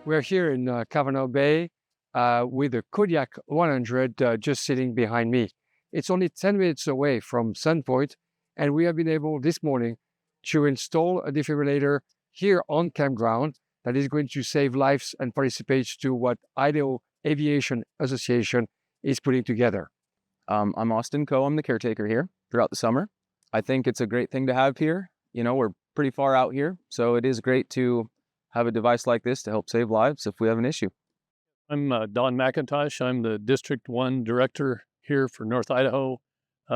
We're here in Kavanaugh Bay with the Kodiak 100 just sitting behind me. It's only 10 minutes away from Sandpoint, and we have been able this morning to install a defibrillator here on campground that is going to save lives and participate to what Idaho Aviation Association is putting together. I'm Austin Coe. I'm the caretaker here throughout the summer. I think it's a great thing to have here. You know, we're pretty far out here, so it is great to have a device like this to help save lives if we have an issue. I'm Don McIntosh. I'm the District 1 Director here for North Idaho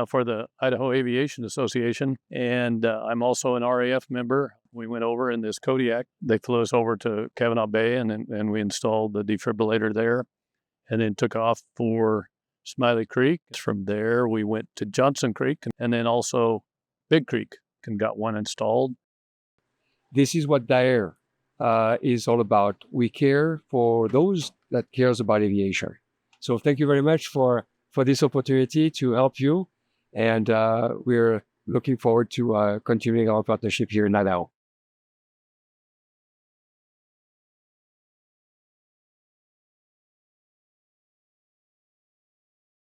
for the Idaho Aviation Association, and I'm also an RAF member. We went over in this Kodiak. They flew us over to Kavanaugh Bay, and we installed the defibrillator there, and then took off for Smiley Creek. From there, we went to Johnson Creek, and then also Big Creek, and got one installed. This is what DAER is all about. We care for those that cares about aviation. So thank you very much for this opportunity to help you. And we're looking forward to continuing our partnership here in Idaho.